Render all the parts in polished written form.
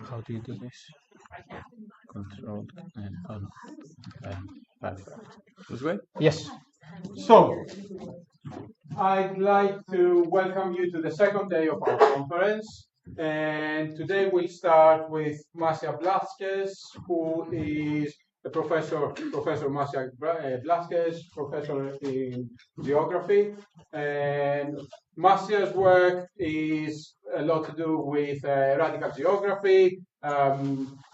How do you do this? Control and on. This way? Yes. So, I'd like to welcome you to the second day of our conference. And today we'll start with Macià Blázquez, who is Professor Macià Blázquez, professor in geography. And Macià's work is a lot to do with radical geography,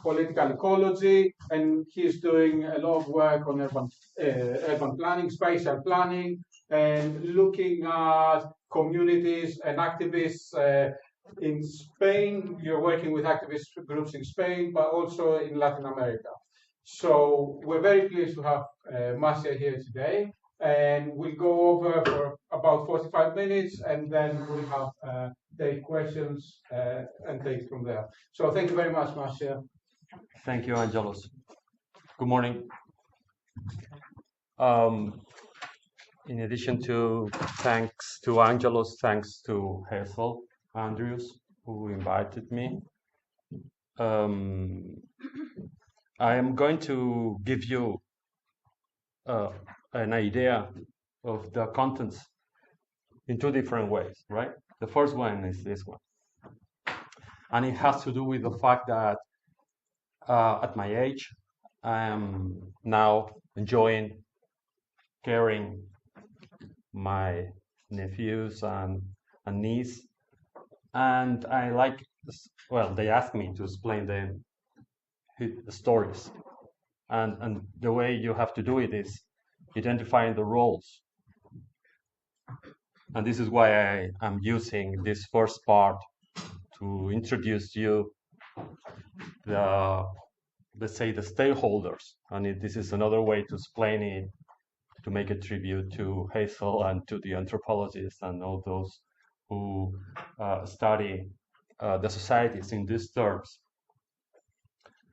political ecology, and he's doing a lot of work on urban planning, spatial planning, and looking at communities and activists in Spain. You're working with activist groups in Spain, but also in Latin America. So we're very pleased to have Macià here today, and we'll go over for about 45 minutes, and then we'll have take questions and take from there. So thank you very much, Macià. Thank you, Angelos. Good morning. In addition to thanks to Angelos, thanks to Hazel Andrews, who invited me. I am going to give you an idea of the contents in two different ways, right? The first one is this one. And it has to do with the fact that at my age, I am now enjoying caring my nephews and niece, and I like, well, they asked me to explain them the stories, and the way you have to do it is identifying the roles, and this is why I am using this first part to introduce you let's say the stakeholders, and this is another way to explain it, to make a tribute to Hazel and to the anthropologists and all those who study the societies in these terms.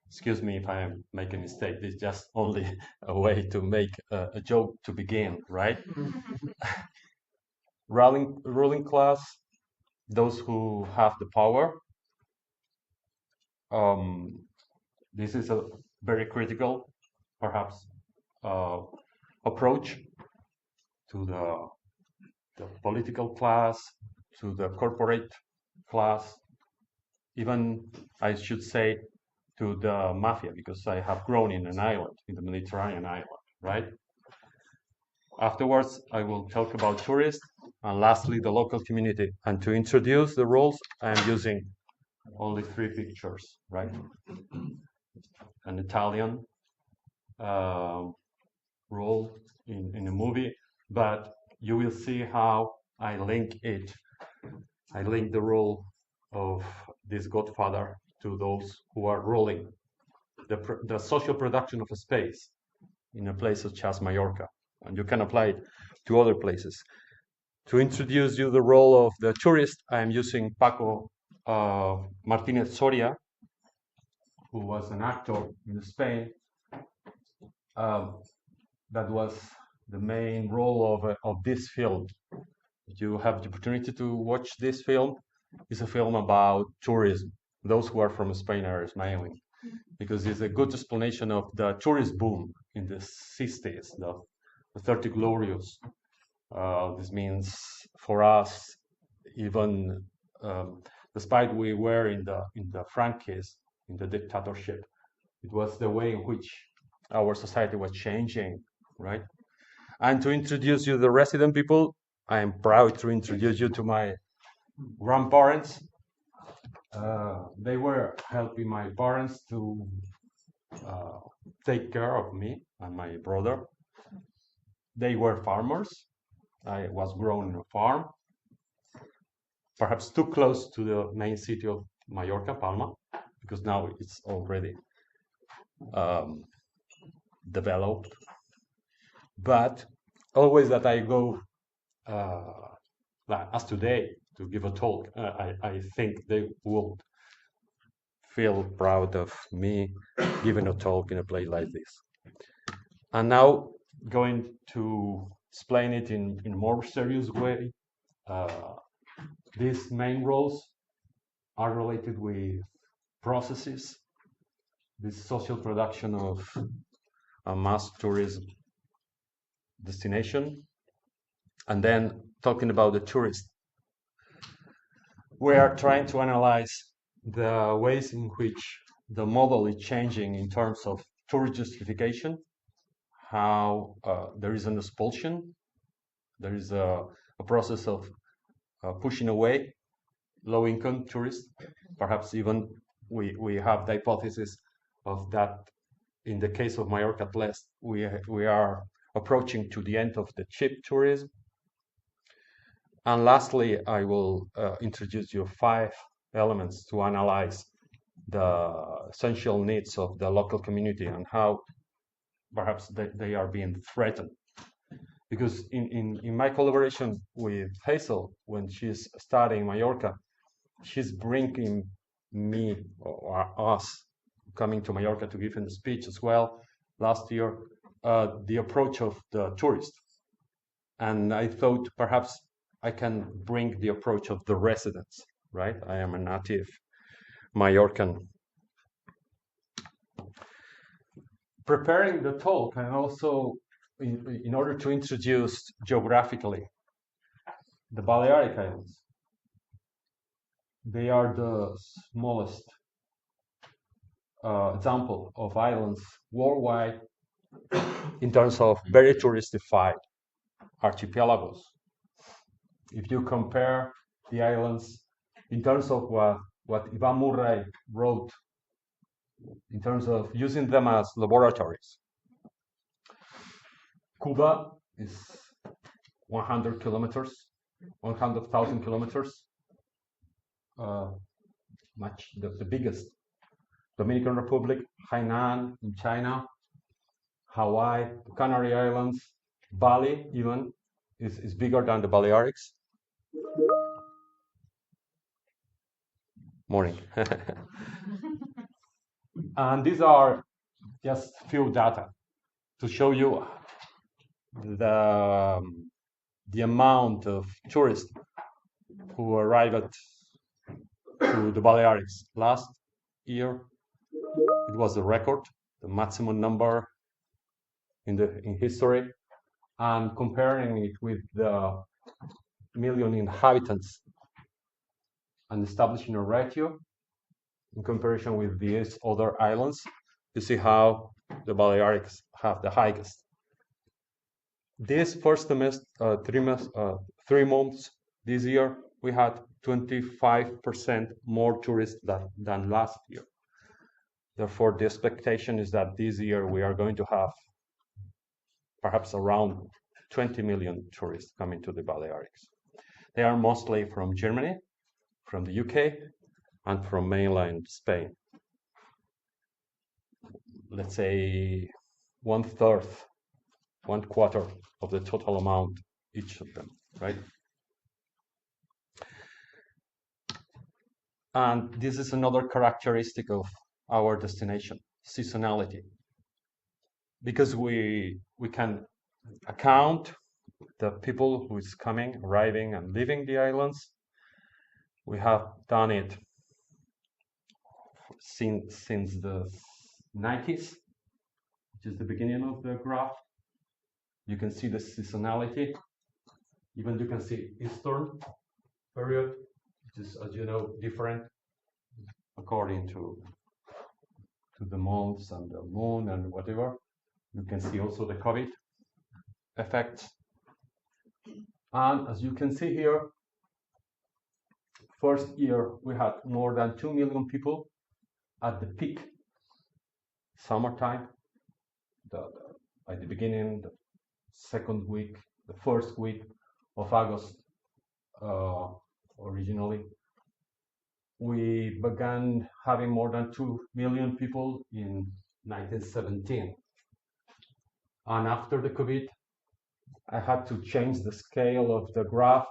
Excuse me if I make a mistake. This is just only a way to make a joke to begin, right? ruling class, those who have the power. This is a very critical, perhaps, approach to the political class, to the corporate class, even I should say to the mafia, because I have grown in an island, in the Mediterranean island, right? Afterwards, I will talk about tourists, and lastly, the local community. And to introduce the roles, I'm using only 3 pictures, right? An Italian role in a movie, but you will see how I link it. I link the role of this godfather to those who are ruling the social production of a space in a place such as Majorca, and you can apply it to other places. To introduce you the role of the tourist, I am using Paco Martinez Soria, who was an actor in Spain. That was the main role of this film. You have the opportunity to watch this film. It's a film about tourism. Those who are from Spain are smiling, because it's a good explanation of the tourist boom in the 60s, the 30 glorious. This means for us, even despite we were in the Franquist, in the dictatorship, it was the way in which our society was changing, right? And to introduce you the resident people, I am proud to introduce you to my grandparents. They were helping my parents to take care of me and my brother. They were farmers. I was grown in a farm, perhaps too close to the main city of Majorca, Palma, because now it's already developed. But always that I go, as today, to give a talk, I think they will feel proud of me giving a talk in a place like this. And now going to explain it in a more serious way, These main roles are related with processes, this social production of a mass tourism destination, and then talking about the tourist. We are trying to analyze the ways in which the model is changing in terms of tourist justification, how there is an expulsion, there is a process of pushing away low-income tourists. Perhaps even we have the hypothesis of that in the case of Majorca at least, we are approaching to the end of the cheap tourism. And lastly, I will introduce you 5 elements to analyze the essential needs of the local community and how perhaps they are being threatened. Because in my collaboration with Hazel, when she's studying Majorca, she's bringing me or us coming to Majorca to give a speech as well last year, the approach of the tourist. And I thought perhaps I can bring the approach of the residents, right? I am a native Majorcan. Preparing the talk and also in order to introduce geographically the Balearic Islands. They are the smallest example of islands worldwide in terms of very touristified archipelagos. If you compare the islands in terms of what Ivan Murray wrote, in terms of using them as laboratories, Cuba is 100 kilometers, 100,000 kilometers, much the biggest. Dominican Republic, Hainan in China, Hawaii, Canary Islands, Bali even is bigger than the Balearics. Morning. And these are just few data to show you the amount of tourists who arrived to the Balearics. Last year, it was a record, the maximum number in history, and comparing it with the million inhabitants and establishing a ratio in comparison with these other islands, you see how the Balearics have the highest. This first semester, 3 months this year, we had 25% more tourists than last year. Therefore, the expectation is that this year we are going to have perhaps around 20 million tourists coming to the Balearics. They are mostly from Germany, from the UK, and from mainland Spain. Let's say 1/3, 1/4 of the total amount, each of them, right? And this is another characteristic of our destination, seasonality. Because we can account the people who is coming, arriving, and leaving the islands. We have done it since the 90s, which is the beginning of the graph. You can see the seasonality. Even you can see Eastern period, which is, as you know, different according to the months and the moon and whatever. You can see also the COVID effects. And as you can see here, first year we had more than 2 million people at the peak, summertime, at the beginning, the second week, the first week of August originally. We began having more than 2 million people in 1917. And after the COVID, I had to change the scale of the graph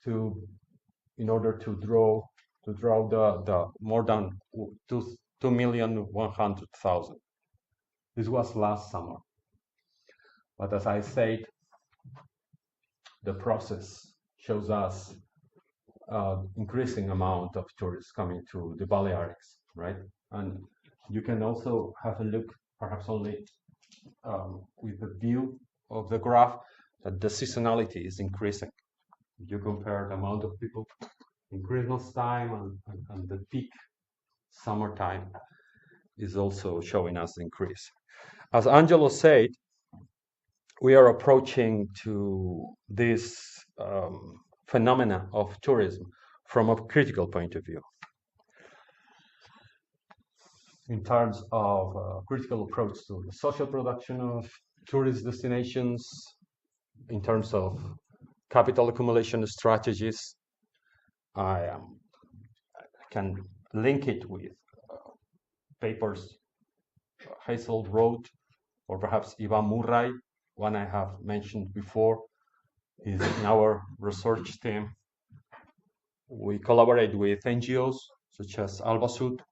in order to draw the more than 2,100,000. This was last summer. But as I said, the process shows us increasing amount of tourists coming to the Balearics, right? And you can also have a look, perhaps only with the view of the graph, that the seasonality is increasing. If you compare the amount of people in Christmas time and the peak summertime is also showing us increase. As Angelo said, we are approaching to this phenomena of tourism from a critical point of view. In terms of critical approach to the social production of tourist destinations, in terms of capital accumulation strategies, I can link it with papers Hazel wrote, or perhaps Ivan Murray, one I have mentioned before, is in our research team. We collaborate with NGOs such as Alba Sud.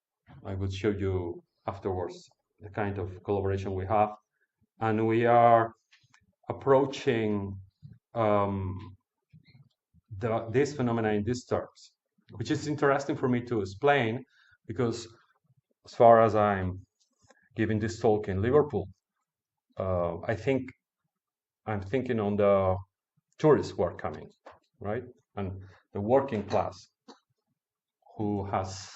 I will show you afterwards the kind of collaboration we have. And we are approaching this phenomena in these terms, which is interesting for me to explain, because as far as I'm giving this talk in Liverpool, I think I'm thinking on the tourists who are coming, right? And the working class who has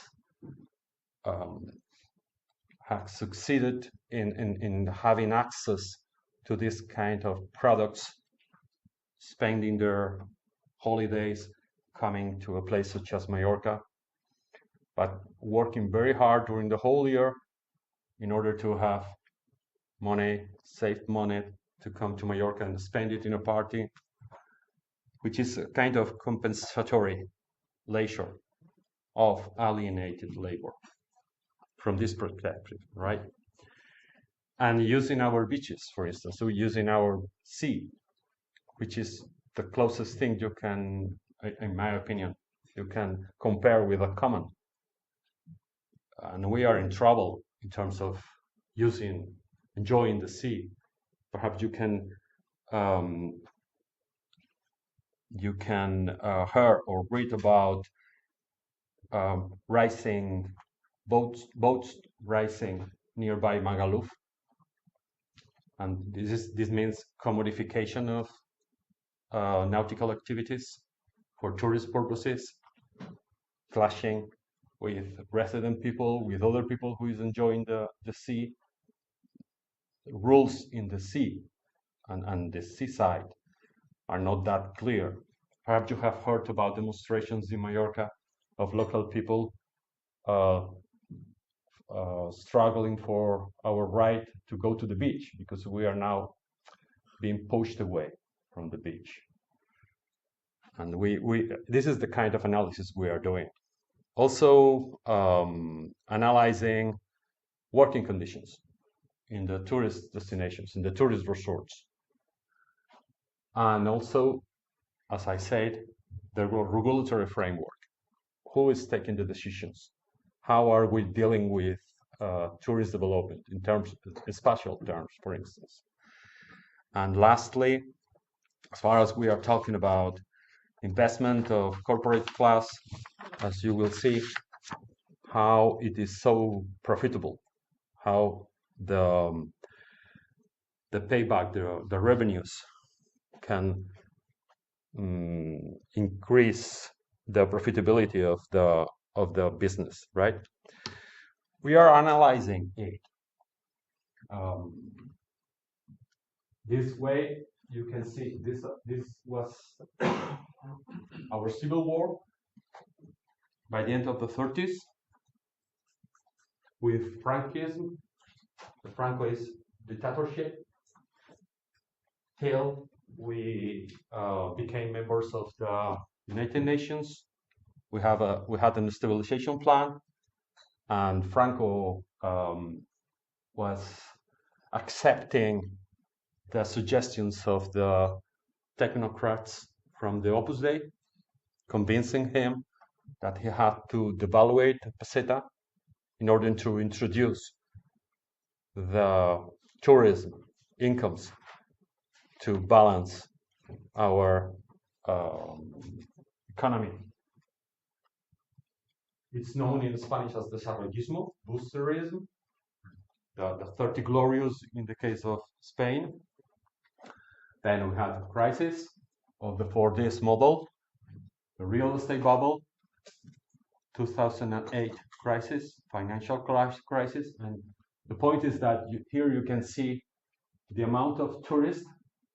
succeeded in having access to this kind of products, spending their holidays coming to a place such as Majorca, but working very hard during the whole year in order to have money, saved money to come to Majorca and spend it in a party, which is a kind of compensatory leisure of alienated labor from this perspective, right? And using our beaches, for instance, so using our sea, which is the closest thing you can, in my opinion, you can compare with a common. And we are in trouble in terms of enjoying the sea. Perhaps you can hear or read about rising boats rising nearby Magaluf, and this means commodification of nautical activities for tourist purposes, clashing with resident people, with other people who is enjoying the sea. Rules in the sea and the seaside are not that clear. Perhaps you have heard about demonstrations in Majorca of local people struggling for our right to go to the beach, because we are now being pushed away from the beach. And this is the kind of analysis we are doing. Also analyzing working conditions in the tourist destinations, in the tourist resorts. And also, as I said, the regulatory framework. Who is taking the decisions? How are we dealing with tourist development in terms, spatial terms, for instance? And lastly, as far as we are talking about investment of corporate class, as you will see, how it is so profitable, how the payback, the revenues can increase the profitability of the business, right? We are analyzing it. This way, you can see this was our civil war by the end of the 30s with Frankism, the Francoist dictatorship, till we became members of the United Nations. We had a stabilization plan, and Franco was accepting the suggestions of the technocrats from the Opus Dei, convincing him that he had to devaluate peseta in order to introduce the tourism incomes to balance our economy It's known in Spanish as desarrollismo, boosterism, the 30 glorious in the case of Spain. Then we had the crisis of the 4Ds model, the real estate bubble, 2008 crisis, financial crisis. And the point is that here you can see the amount of tourists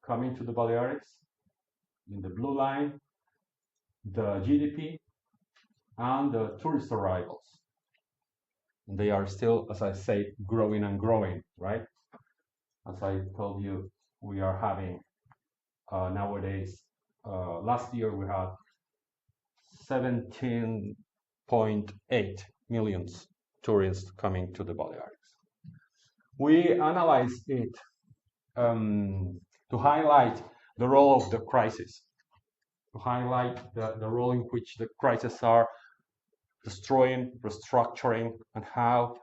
coming to the Balearics in the blue line, the GDP, and the tourist arrivals. And they are still, as I say, growing and growing, right? As I told you, we are having nowadays, last year we had 17.8 million tourists coming to the Balearics. We analyzed it to highlight the role of the crisis, to highlight the role in which the crises are destroying, restructuring, and how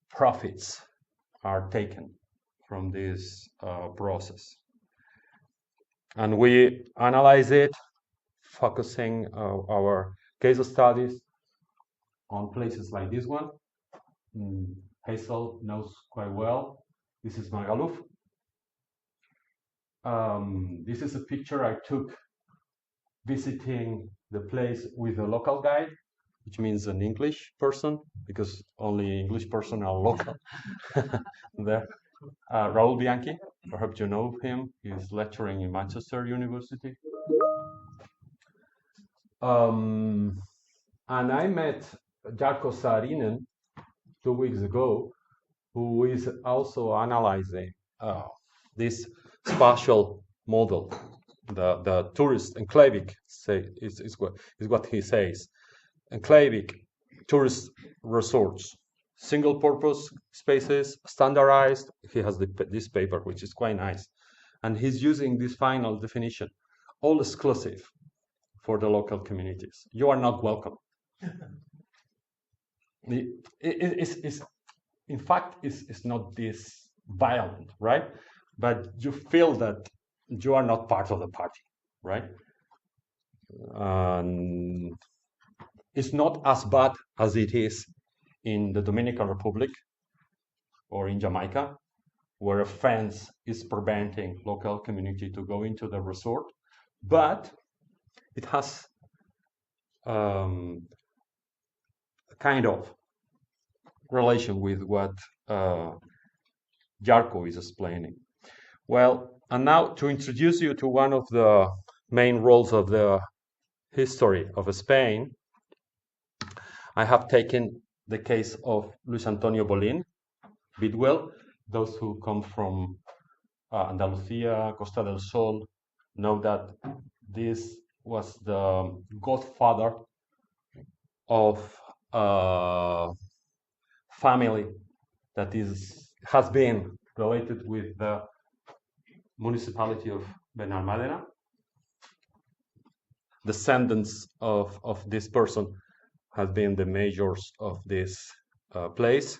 profits are taken from this process. And we analyze it, focusing our case studies on places like this one. Hazel knows quite well. This is Magaluf. This is a picture I took visiting the place with a local guide, which means an English person, because only English person are local there. Raul Bianchi, perhaps you know him. He's lecturing in Manchester University. And I met Jarkko Saarinen 2 weeks ago, who is also analyzing this spatial model, the tourist enclavic is what he says. Enclavic tourist resorts, single purpose spaces, standardized. He has this paper, which is quite nice. And he's using this final definition, all exclusive for the local communities. You are not welcome. In fact, it's not this violent, right? But you feel that you are not part of the party, right? It's not as bad as it is in the Dominican Republic or in Jamaica, where a fence is preventing local community to go into the resort, but it has a kind of relation with what Jarkko is explaining. Well, and now to introduce you to one of the main roles of the history of Spain, I have taken the case of Luis Antonio Bolín, Bidwell. Those who come from Andalusia, Costa del Sol, know that this was the godfather of a family that has been related with the municipality of Benalmádena. Descendants of this person have been the majors of this place.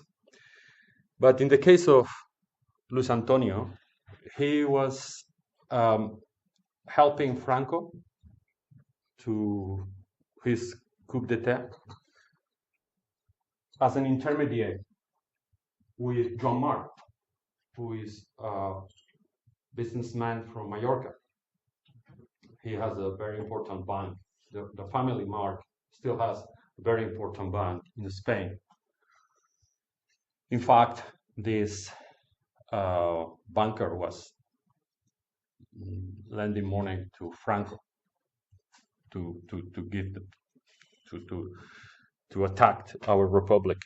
But in the case of Luis Antonio, he was helping Franco to his coup d'etat as an intermediate with Joan Marc, who is a businessman from Majorca. He has a very important bank. The family Marc still has a very important bank in Spain. In fact, this banker was lending money to Franco to give to attack our republic.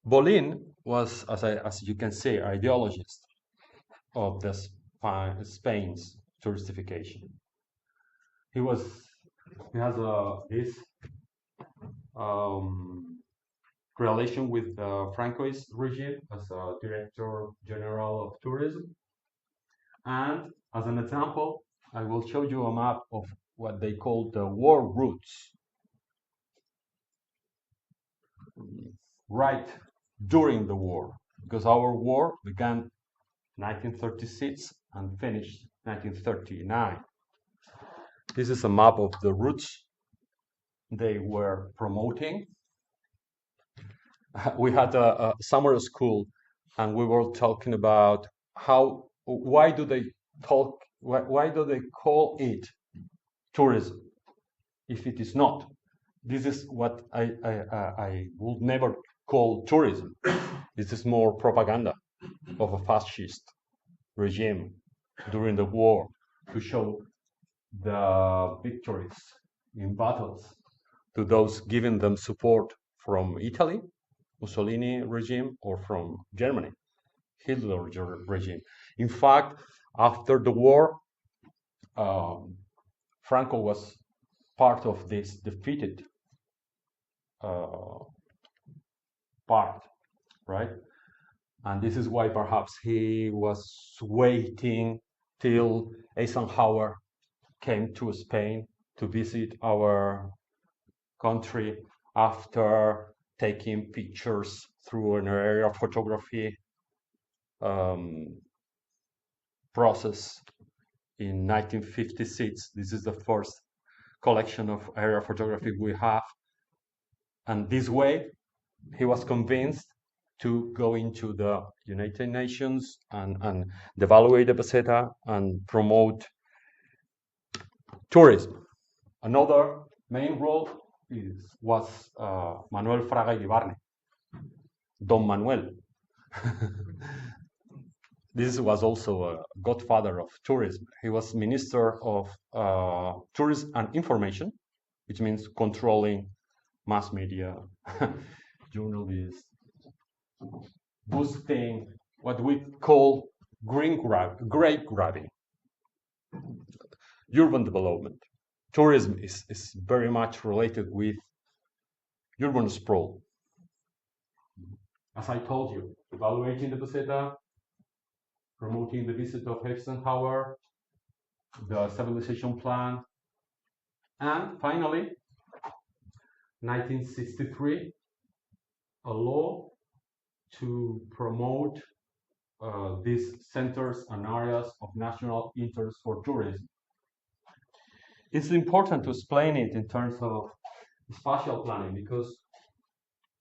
Bolín was, as you can see, ideologist of the Spain's touristification. He has this relation with the Francoist regime as a Director General of Tourism. And as an example, I will show you a map of what they call the war routes. Right during the war, because our war began 1936 and finished 1939. This is a map of the routes they were promoting. We had a summer school, and we were talking about why do they call it tourism if it is not? This is what I would never call tourism. This is more propaganda of a fascist regime during the war to show the victories in battles to those giving them support from Italy, Mussolini regime, or from Germany, Hitler regime. In fact, after the war, Franco was part of this defeated part, right? And this is why perhaps he was waiting till Eisenhower came to Spain to visit our country after taking pictures through an area photography process in 1956. This is the first collection of area photography we have. And this way, he was convinced to go into the United Nations and devaluate the peseta and promote tourism. Another main role was Manuel Fraga Iribarne, Don Manuel. This was also a godfather of tourism. He was Minister of Tourism and Information, which means controlling mass media, journalists, boosting what we call grave grabbing, urban development. Tourism is very much related with urban sprawl. As I told you, evaluating the peseta, promoting the visit of Eisenhower, the stabilization plan, and finally, 1963, a law to promote these centers and areas of national interest for tourism. It's important to explain it in terms of spatial planning because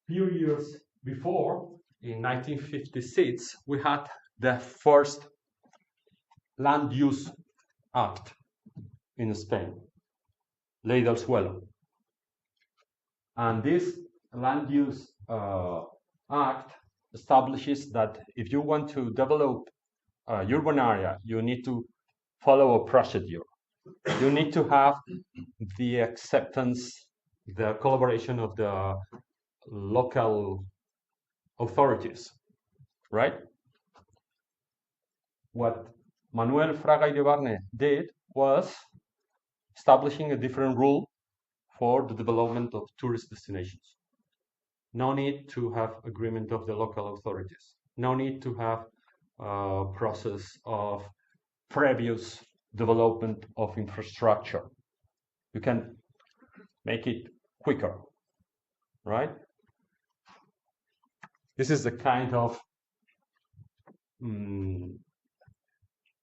few years before, in 1956, we had the first Land Use Act in Spain, Ley del Suelo. And this Land Use Act establishes that if you want to develop a urban area, you need to follow a procedure. You need to have the acceptance, the collaboration of the local authorities, right? What Manuel Fraga Iribarne did was establishing a different rule for the development of tourist destinations. No need to have agreement of the local authorities. No need to have a process of previous development of infrastructure. You can make it quicker, right? This is the kind of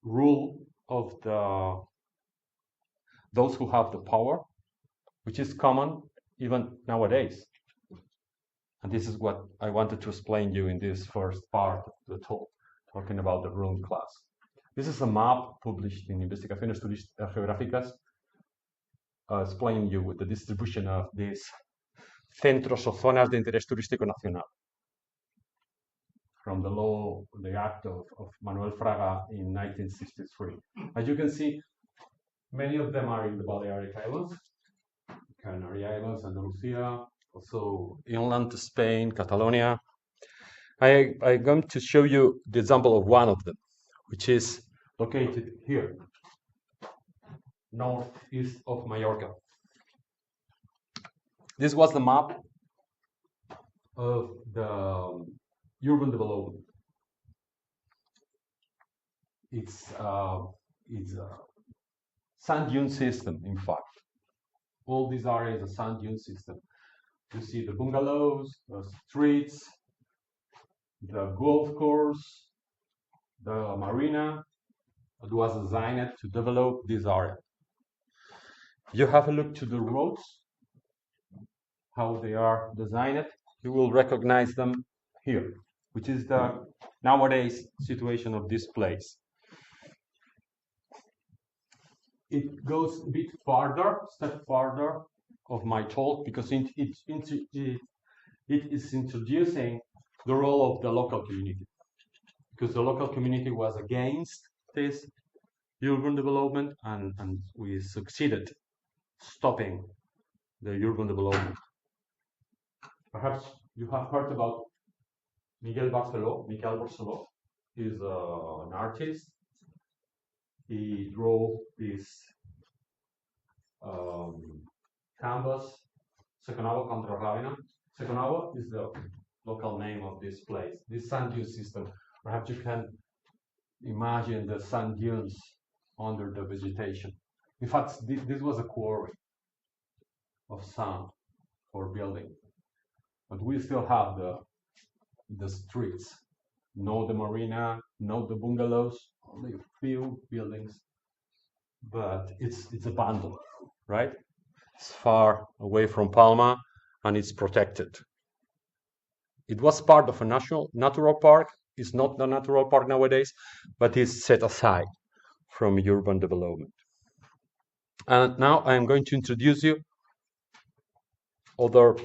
rule of those who have the power, which is common even nowadays. And this is what I wanted to explain you in this first part of the talk, talking about the ruling class. This is a map published in Investigaciones Geográficas, explaining you with the distribution of these centros o zonas de interés turístico nacional from the law, the act of Manuel Fraga in 1963. As you can see, many of them are in the Balearic Islands, Canary Islands, Andalusia, also inland Spain, Catalonia. I'm going to show you the example of one of them, which is located here, northeast of Majorca. This was the map of the urban development. It's a sand dune system, in fact. All these areas are sand dune system. You see the bungalows, the streets, the golf course, the marina. It was designed to develop this area. You have a look to the roads. how they are designed, you will recognize them here, which is the nowadays situation of this place. It goes a bit farther, step farther of my talk, because it is introducing the role of the local community, because the local community was against this urban development, and we succeeded stopping the urban development. Perhaps you have heard about Miquel Barceló. He's an artist. He drew this canvas, Seconavo contra Ravenna. Seconavo is the local name of this place, this sand dune system. Perhaps you can imagine the sand dunes under the vegetation. In fact, this was a quarry of sand for building. But we still have the streets, not the marina, not the bungalows, only a few buildings, but it's abandoned, right? It's far away from Palma and it's protected. It was part of a natural park. It's not the natural park nowadays, but it's set aside from urban development. And now I am going to introduce you other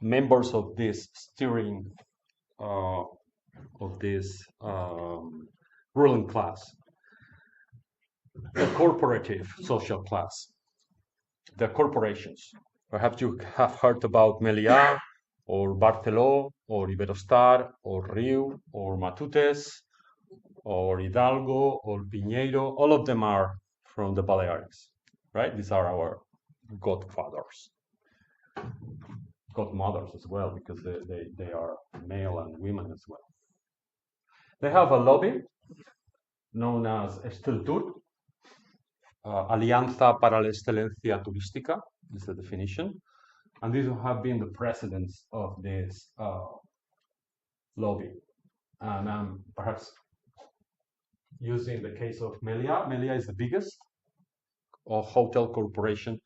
members of this steering of this ruling class, the corporative social class, the corporations. Perhaps you have heard about Macià, or Barceló, or Iberostar, or Riu, or Matutes, or Hidalgo, or Piñeiro. All of them are from the Balearics, right? These are our godfathers. Godmothers as well, because they are male and women as well. They have a lobby known as Esteltur, Alianza para la Excelencia Turística, is the definition. And these have been the presidents of this lobby. And I'm perhaps using the case of Macià. Macià is the biggest hotel corporation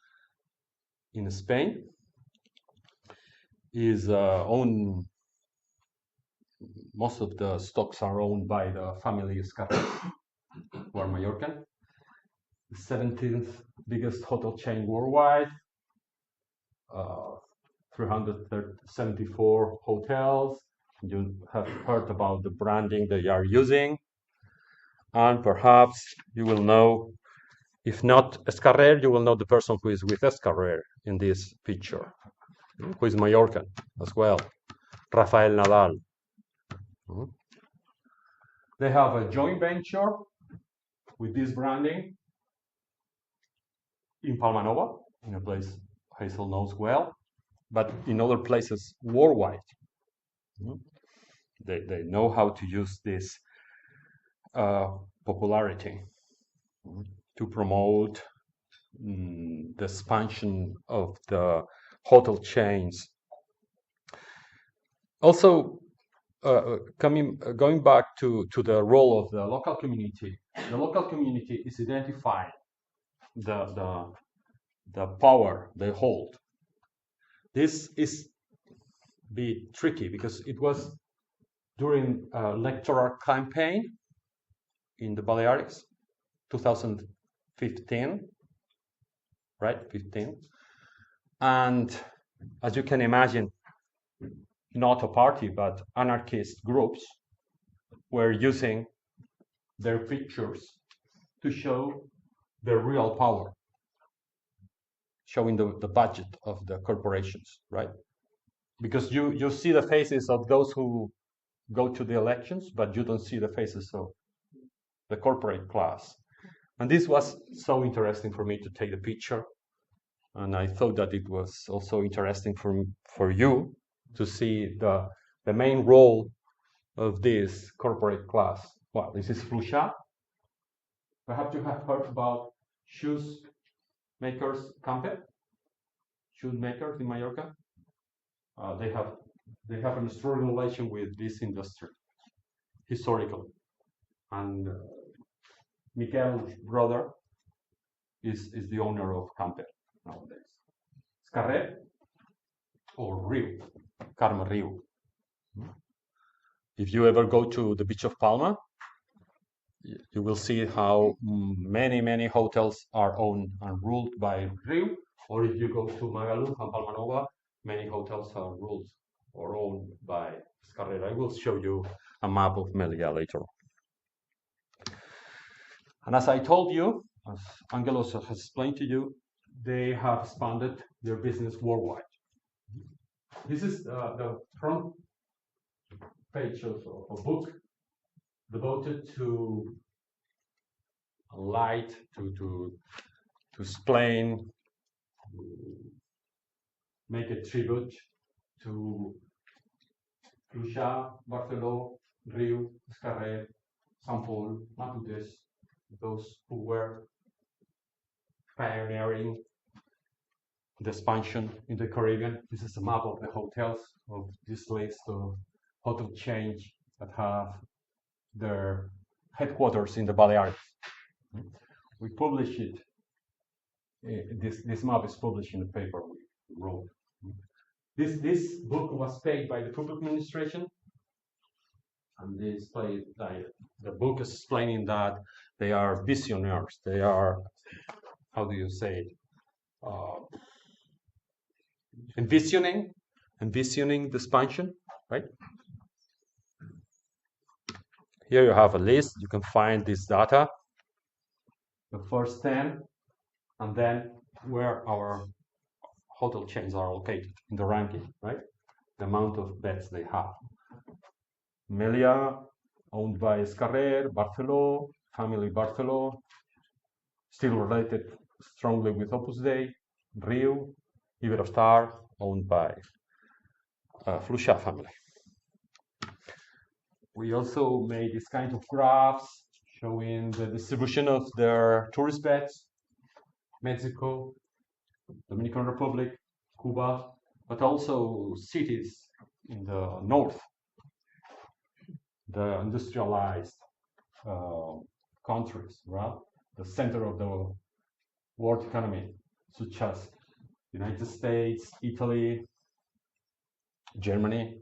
in Spain. Is owned, most of the stocks are owned by the family Escarrer, who are Majorcan. The 17th biggest hotel chain worldwide, 374 hotels. You have heard about the branding they are using. And perhaps you will know, if not Escarrer, you will know the person who is with Escarrer in this picture, who is Majorcan as well, Rafael Nadal. They have a joint venture with this branding in Palma Nova, in a place Hazel knows well, but in other places worldwide. They know how to use this popularity to promote the expansion of the hotel chains. Also, going back to the role of the local community is identifying the power they hold. This is a bit tricky because it was during a electoral campaign in the Balearics, 2015, right? 15. And as you can imagine, not a party, but anarchist groups were using their pictures to show their real power, showing the budget of the corporations, right? Because you see the faces of those who go to the elections, but you don't see the faces of the corporate class. And this was so interesting for me to take the picture. And I thought that it was also interesting for you to see the main role of this corporate class. Well, this is Fluixà. Perhaps you have heard about shoes makers, Camper, shoe makers in Majorca. They have an strong relation with this industry, historically. And Miquel's brother is the owner of Camper nowadays. Escarrer or Rio, Carmen Rio. If you ever go to the beach of Palma, you will see how many hotels are owned and ruled by Rio. Or if you go to Magaluf and Palma Nova, many hotels are ruled or owned by Escarrera. I will show you a map of Melilla later on. And as I told you, as Angelos has explained to you, they have expanded their business worldwide. This is the front page of a book devoted to light, to explain, make a tribute to Macià, Barceló, Rio, Escarrer, Sant Pol, Matutes, those who were pioneering the expansion in the Caribbean. This is a map of the hotels of this list of hotel chains that have their headquarters in the Balearics. We publish it. This map is published in the paper we wrote. This book was paid by the public administration, and the book is explaining that they are visionaries. They are, how do you say it? Envisioning the expansion, right? Here you have a list. You can find this data, the first 10, and then where our hotel chains are located in the ranking, right? The amount of beds they have. Melilla, owned by Escarrer, Barceló, family Barceló, still related strongly with Opus Dei, Rio, Iberostar, owned by Fluxà family. We also made this kind of graphs showing the distribution of their tourist beds, Mexico, Dominican Republic, Cuba, but also cities in the north, the industrialized countries, right? The center of the world economy, such as United States, Italy, Germany.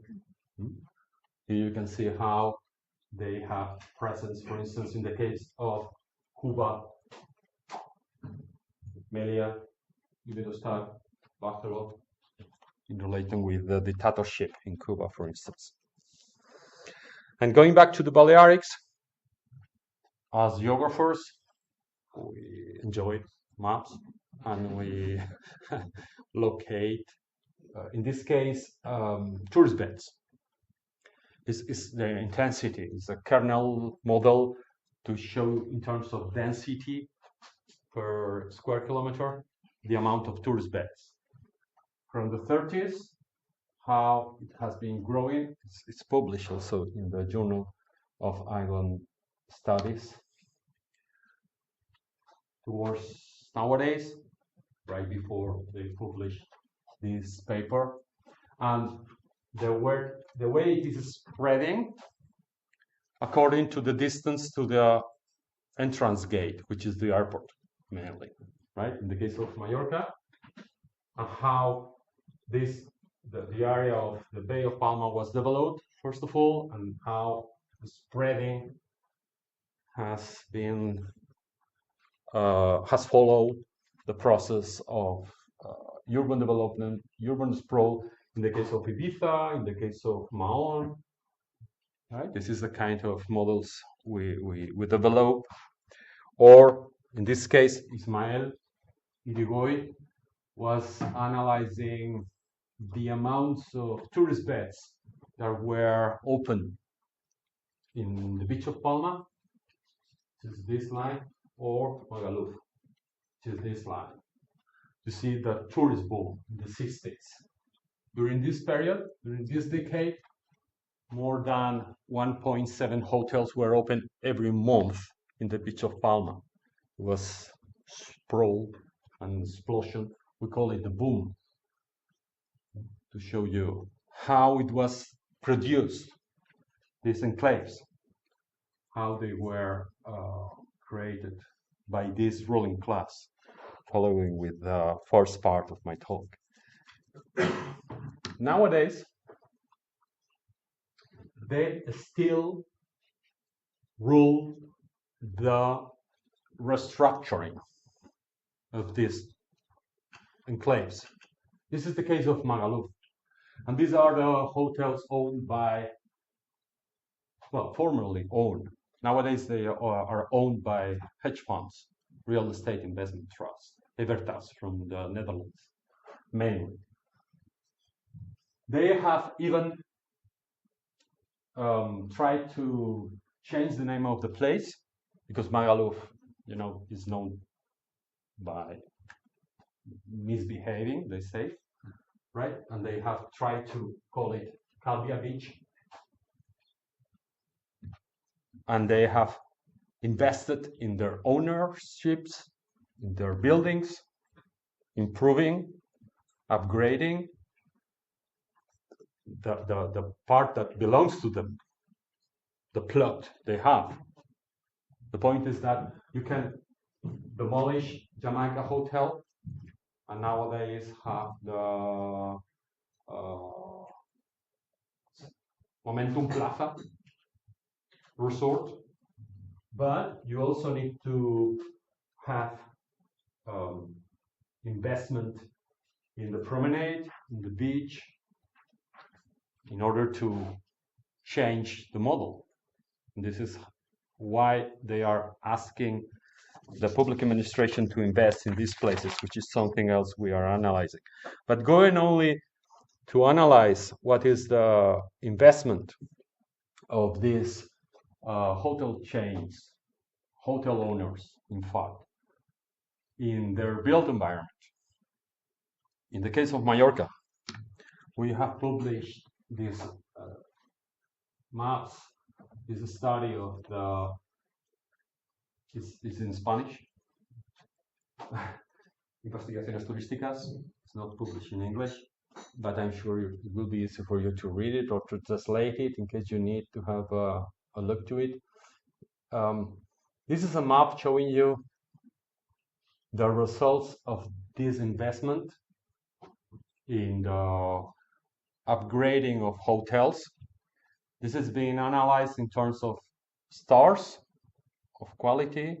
Here you can see how they have presence, for instance, in the case of Cuba, Melilla, Iberostar, Barceló, in relation with the dictatorship in Cuba, for instance. And going back to the Balearics, as geographers, we enjoy maps and we locate, in this case, tourist beds. Is the intensity, is a kernel model to show in terms of density per square kilometer the amount of tourist beds. From the 30s, how it has been growing. It's published also in the Journal of Island Studies. Towards nowadays, right before they published this paper, and the way it is spreading according to the distance to the entrance gate, which is the airport mainly, right? In the case of Majorca, and how the area of the Bay of Palma was developed, first of all, and how the spreading has been has followed the process of urban development, urban sprawl, in the case of Ibiza, in the case of Mahon. Right? This is the kind of models we develop. Or in this case, Ismael Irigoy was analyzing the amounts of tourist beds that were open in the beach of Palma, which is this line, or Magaluf, which is this line. You see the tourist boom in the 60s. During this period, during this decade, more than 1.7 hotels were open every month in the beach of Palma. It was sprawl and explosion. We call it the boom, to show you how it was produced, these enclaves, how they were created by this ruling class, following with the first part of my talk. Nowadays, they still rule the restructuring of these enclaves. This is the case of Magaluf. And these are the hotels owned by, well, formerly owned. Nowadays, they are owned by hedge funds, real estate investment trusts, Evertas from the Netherlands, mainly. They have even tried to change the name of the place because Magaluf, is known by misbehaving, they say, right? And they have tried to call it Calvia Beach. And they have invested in their ownerships, in their buildings, improving, upgrading the part that belongs to them, the plot they have. The point is that you can demolish Jamaica Hotel and nowadays have the Momentum Plaza resort, but you also need to have investment in the promenade, in the beach, in order to change the model. And this is why they are asking the public administration to invest in these places, which is something else we are analyzing. But going only to analyze what is the investment of these hotel chains, hotel owners, in fact, in their built environment. In the case of Majorca, we have published these maps. This is a study of the, it's in Spanish, Investigaciones Turísticas. It's not published in English, but I'm sure it will be easy for you to read it or to translate it in case you need to have a look to it. This is a map showing you the results of this investment in the upgrading of hotels. This is being analyzed in terms of stars, of quality,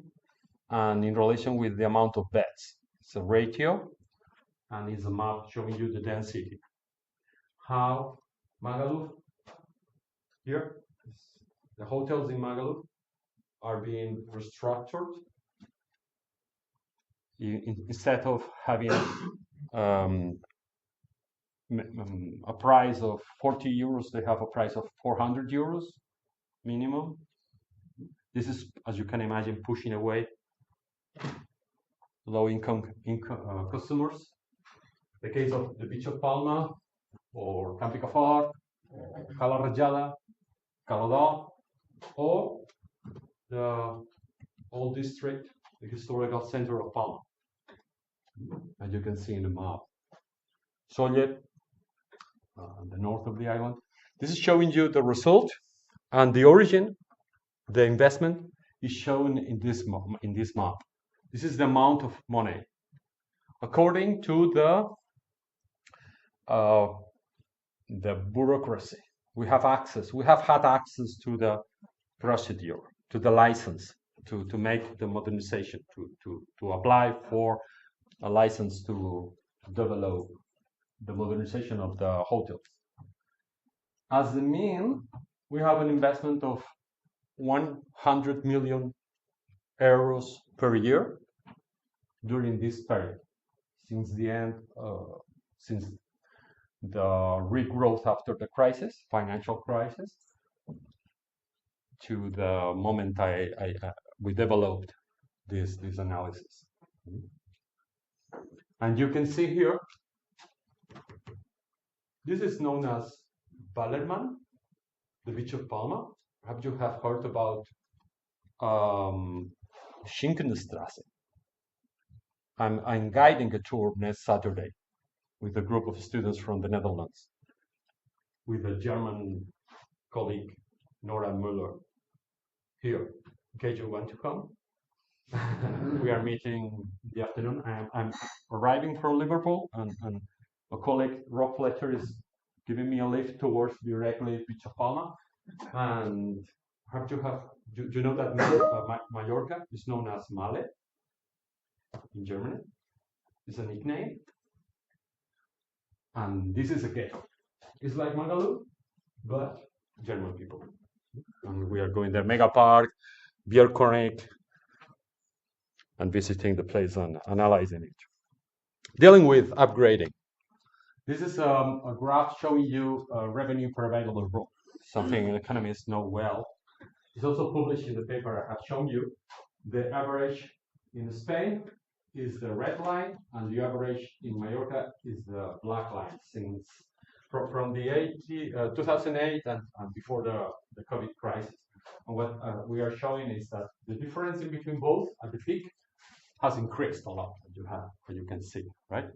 and in relation with the amount of beds. It's a ratio, and it's a map showing you the density. How Magaluf, here, the hotels in Magaluf are being restructured. Instead of having a price of 40 euros, they have a price of 400 euros minimum. This is, as you can imagine, pushing away low-income customers. The case of the beach of Palma, or Campi Cafard, Cala Rajada, Calodà, or the old district, the historical center of Palma, as you can see in the map. Sóller, the north of the island. This is showing you the result, and the origin, the investment, is shown in this map. This is the amount of money. According to the bureaucracy, we have had access to the procedure, to the license, to make the modernization, to apply for a license to develop the modernization of the hotels. As the mean, we have an investment of 100 million euros per year during this period, since the end, since the regrowth after the crisis, financial crisis, to the moment we developed this analysis. And you can see here, this is known as Ballermann, the beach of Palma. Perhaps you have heard about Schinkenstraße. I'm guiding a tour next Saturday with a group of students from the Netherlands, with a German colleague, Nora Müller, here, in case you want to come. We are meeting in the afternoon. I'm arriving from Liverpool, and a colleague, Rob Fletcher, is giving me a lift towards directly Beach of Palma. And perhaps you know that Majorca is known as Male in Germany. It's a nickname. And this is a ghetto. It's like Mangalore, but German people. And we are going there, Mega Park, beer chronic, and visiting the place and analyzing it. Dealing with upgrading. This is a graph showing you revenue per available room, something economists know well. It's also published in the paper I have shown you. The average in Spain is the red line, and the average in Majorca is the black line, since from the 2008 and before the COVID crisis. And what we are showing is that the difference in between both at the peak has increased a lot, as you can see, right?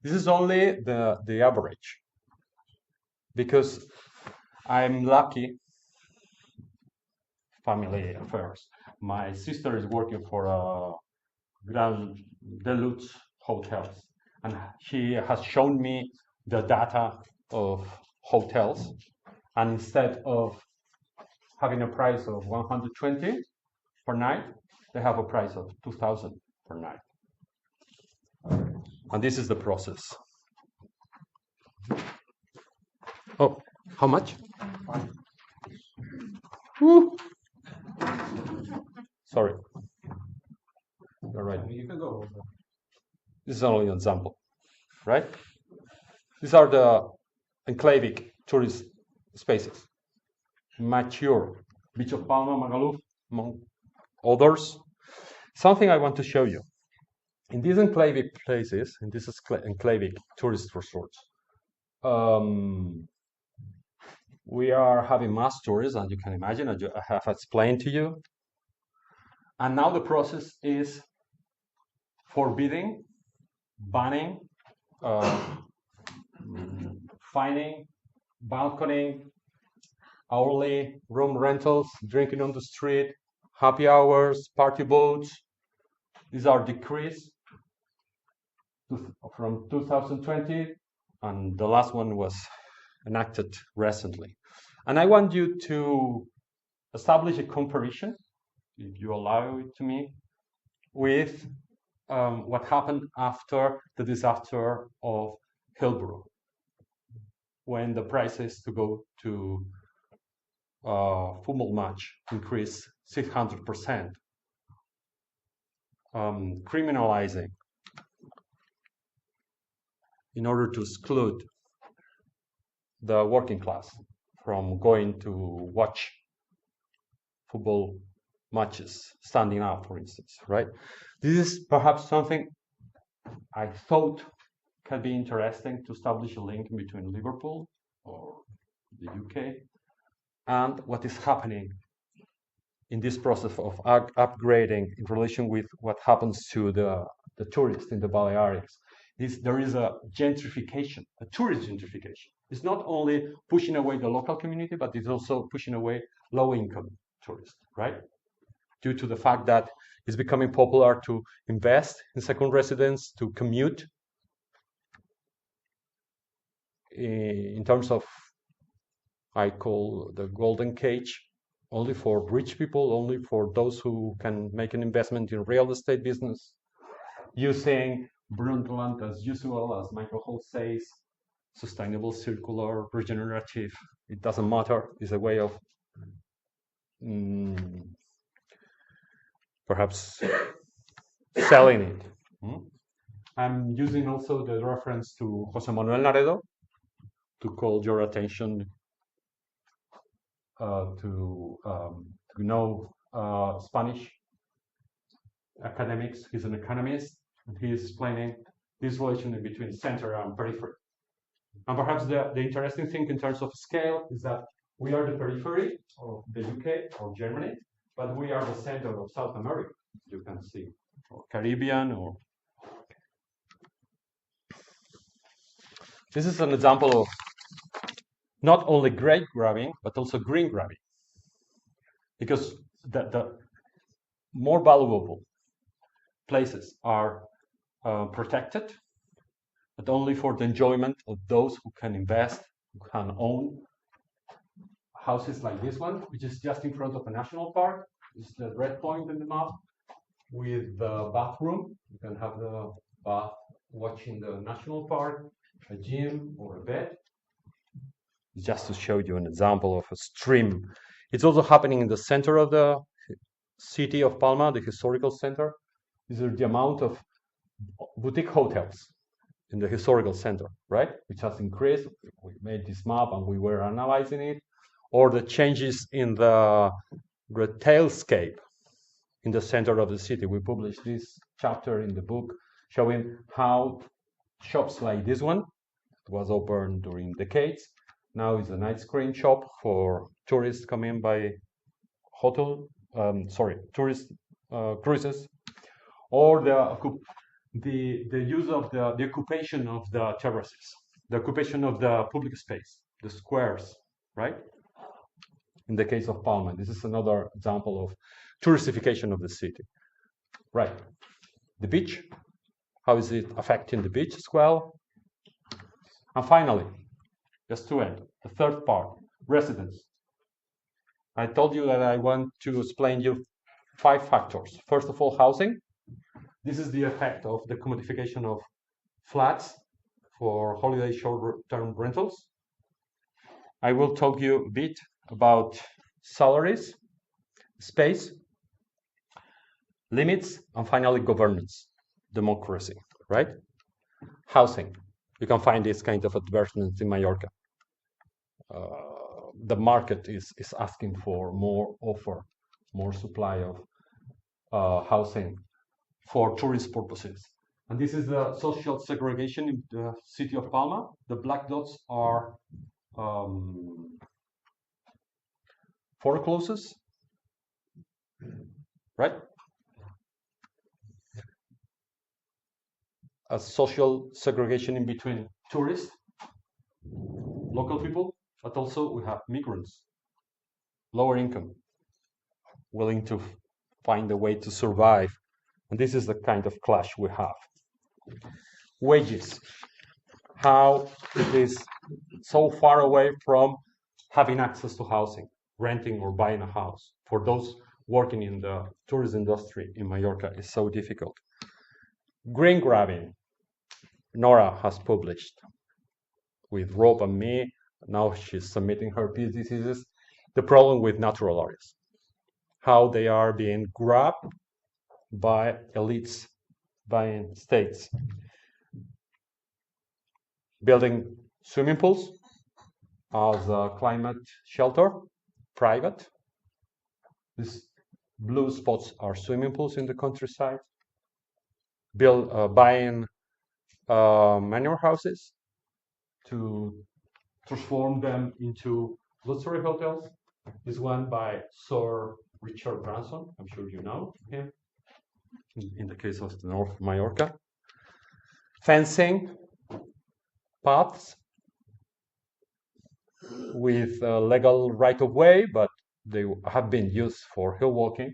This is only the average, because I'm lucky, family affairs. My sister is working for a Grand Deluxe hotels, and she has shown me the data of hotels, and instead of having a price of 120 per night, they have a price of 2,000 per night. And this is the process. Oh, how much? Woo. Sorry. You're right. You can go. This is only an example, right? These are the enclavic tourist spaces. Mature, Beach of Palma, Magaluf, among others. Something I want to show you. In these enclavic places, in these enclavic tourist resorts, we are having mass tourism, as you can imagine, as I have explained to you. And now the process is forbidding, banning, fining, balconing, hourly room rentals, drinking on the street, happy hours, party boats. These are decreased from 2020, and the last one was enacted recently. And I want you to establish a comparison, if you allow it to me, with what happened after the disaster of Hillbrook, when the prices to go to football match increased 600%, criminalizing in order to exclude the working class from going to watch football matches, standing up, for instance, right? This is perhaps something I thought can be interesting to establish a link between Liverpool or the UK and what is happening in this process of upgrading in relation with what happens to the tourists in the Balearics. There is a gentrification, a tourist gentrification. It's not only pushing away the local community, but it's also pushing away low-income tourists, right? Due to the fact that it's becoming popular to invest in second residence, to commute in terms of, I call the golden cage, only for rich people, only for those who can make an investment in real estate business, using Brundtland as usual, as Michael Hall says, sustainable, circular, regenerative. It doesn't matter. It's a way of perhaps selling it. I'm using also the reference to Jose Manuel Naredo to call your attention to know Spanish academics. He's an economist, and he is explaining this relation between center and periphery. And perhaps the interesting thing in terms of scale is that we are the periphery of the UK or Germany, but we are the center of South America, you can see, or Caribbean, or this is an example of not only grade grabbing, but also green grabbing. Because the more valuable places are protected, but only for the enjoyment of those who can invest, who can own houses like this one, which is just in front of a national park. This is the red point in the map with the bathroom. You can have the bath watching the national park, a gym, or a bed. Just to show you an example of a stream. It's also happening in the center of the city of Palma, the historical center. These are the amount of boutique hotels in the historical center, right? Which has increased. We made this map and we were analyzing it. Or the changes in the retailscape in the center of the city. We published this chapter in the book showing how shops like this one, it was open during decades, now it's an ice cream shop for tourists coming by tourist cruises, or the use of the occupation of the terraces, the occupation of the public space, the squares, right? In the case of Palma, this is another example of touristification of the city, right? The beach, how is it affecting the beach as well? And finally, just to end, the third part, residents. I told you that I want to explain you 5 factors. First of all, housing. This is the effect of the commodification of flats for holiday short-term rentals. I will talk you a bit about salaries, space, limits, and finally governance, democracy, right? Housing. You can find this kind of advertisements in Majorca. The market is asking for more offer, more supply of housing for tourist purposes. And this is the social segregation in the city of Palma. The black dots are foreclosures, right? A social segregation in between tourists, local people, but also we have migrants, lower income, willing to find a way to survive. And this is the kind of clash we have. Wages, how it is so far away from having access to housing, renting or buying a house. For those working in the tourism industry in Majorca is so difficult. Green grabbing, Nora has published with Rob and me. Now she's submitting her PhD thesis. The problem with natural areas, how they are being grabbed by elites, by states. Building swimming pools as a climate shelter, private. These blue spots are swimming pools in the countryside. Buying manor houses to transform them into luxury hotels. This one by Sir Richard Branson, I'm sure you know him, in the case of the North of Majorca. Fencing paths with legal right-of-way, but they have been used for hill walking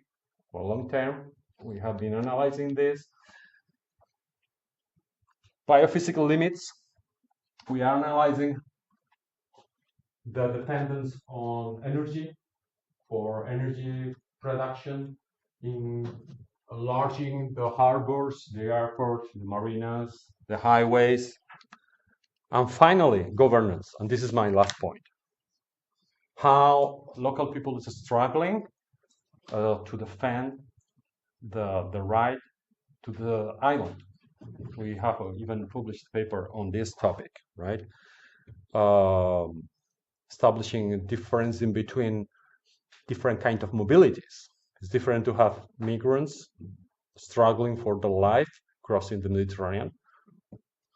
for a long time. We have been analyzing this. Biophysical limits. We are analyzing the dependence on energy for energy production in enlarging the harbors, the airports, the marinas, the highways. And finally, governance. And this is my last point. How local people is struggling to defend the right to the island. We have even published a paper on this topic, right? Establishing a difference in between different kind of mobilities. It's different to have migrants struggling for their life crossing the Mediterranean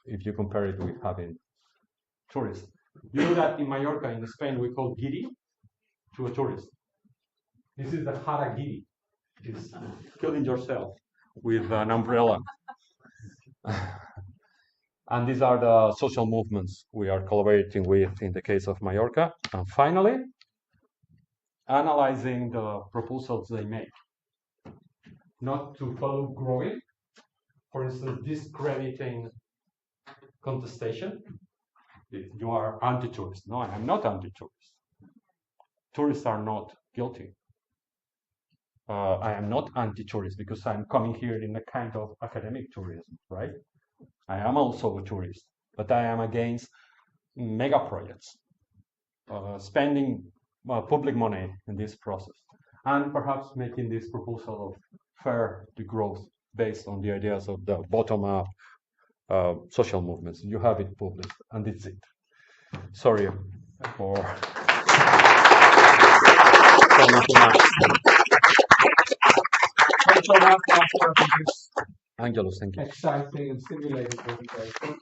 if you compare it with having tourists. You know that in Majorca, in Spain, we call giri to a tourist. This is the haragiri. It's killing yourself with an umbrella. And these are the social movements we are collaborating with in the case of Majorca. And finally, analyzing the proposals they make. Not to follow growing, for instance, discrediting contestation. You are anti-tourist. No, I am not anti-tourist. Tourists are not guilty. I am not anti-tourist because I'm coming here in a kind of academic tourism, right? I am also a tourist, but I am against mega projects, spending public money in this process, and perhaps making this proposal of fair growth based on the ideas of the bottom-up social movements. You have it published, and it's it. Sorry for Angelos, thank you. Exciting and stimulating presentation.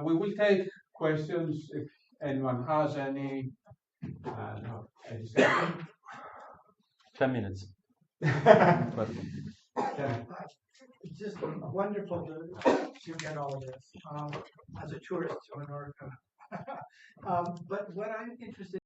We will take questions if anyone has any. No, any second. 10 minutes. It's just wonderful to get all of this as a tourist to Majorca. But what I'm interested